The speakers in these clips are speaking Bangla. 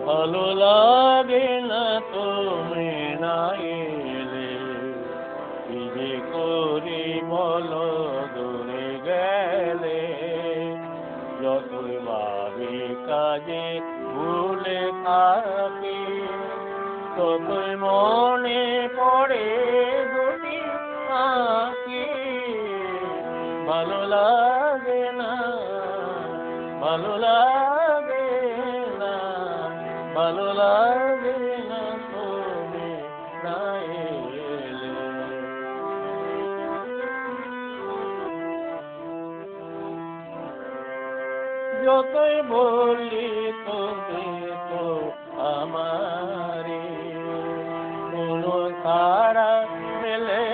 ভালো লাগে না তুমি না এলে, কি যে করি বলো দূরে গেলে। যতই ভাবি কাজে ভুলে থাকি, ততই মনে পড়ে দুটি আঁকি। ভালো লাগে না, ভালো লাগে না, ভালো লাগে না তুমি না এলে। যতই বলি তুমি তো আমারে, কোনো সারা মেলে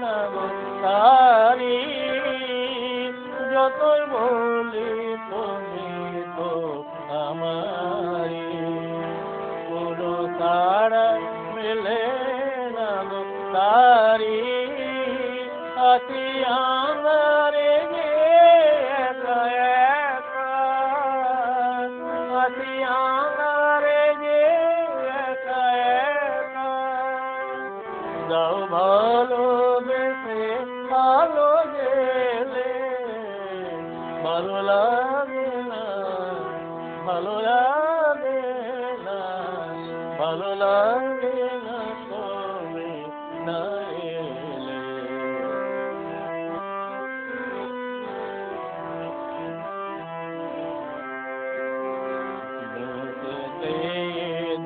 না গো তারি। যতই বলি তুমি তো আমারে, কোনো সারা মেলে না গো তারি। আছি আঁধারে যে একা একা, আছি আঁধারে যে একা একা। যাও ভালোবেসে ভালো গেলে, ভালো লাগে না, ভালো লাগে না, ভালো লাগে না তুমি না এলে।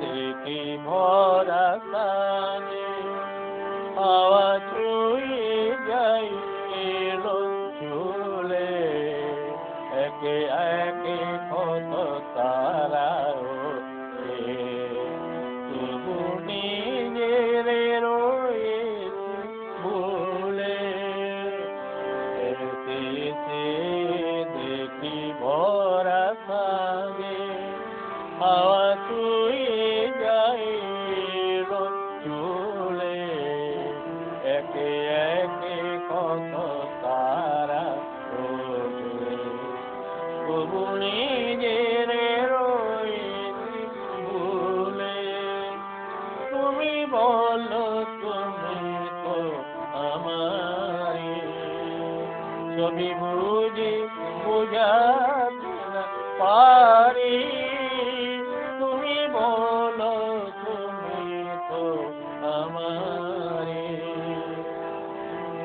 দেখি ভরা কানে, হাওয়া ছুঁয়ে যাই এলো চুলে। একে একে কত তারা ওঠে, তবু নিজের রয়েছে ভুলে। এসে দেখি ভরা কানে, হাওয়া ছুঁয়ে যাই এলো চুলে। একে একে কত তারা ওঠে, তবু নিজের রয়েছি ভুলে। তুমি বলো তুমি তো আমারে, ছবি বুঝি বুঝাতে না পারি। তুমি বলো তুমি তো আমারে,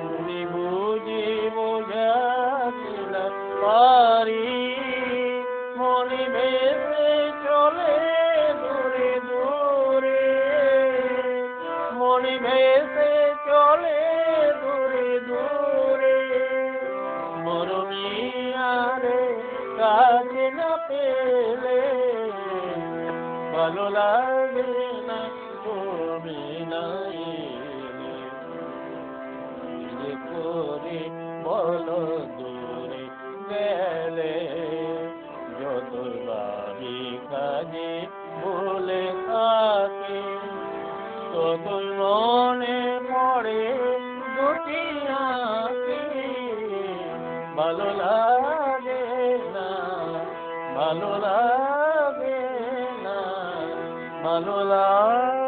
তুমি বুঝি বোঝাতে না পারি। মনে ভেসে চলে দূরে দূরে, মনে ভেসে চলে দূরে দূরে। মরমিয়ারে কাছে না পেলে, ভালো লাগে না তুমি না এলে। যে করে বলো দূরে গেলে, যতই ভাবি কাজে ভুলে থাকি, ততই মনে পড়ে দুটি আঁকি। ভালো লাগে না, ভালো লাগে না, ভালো লাগে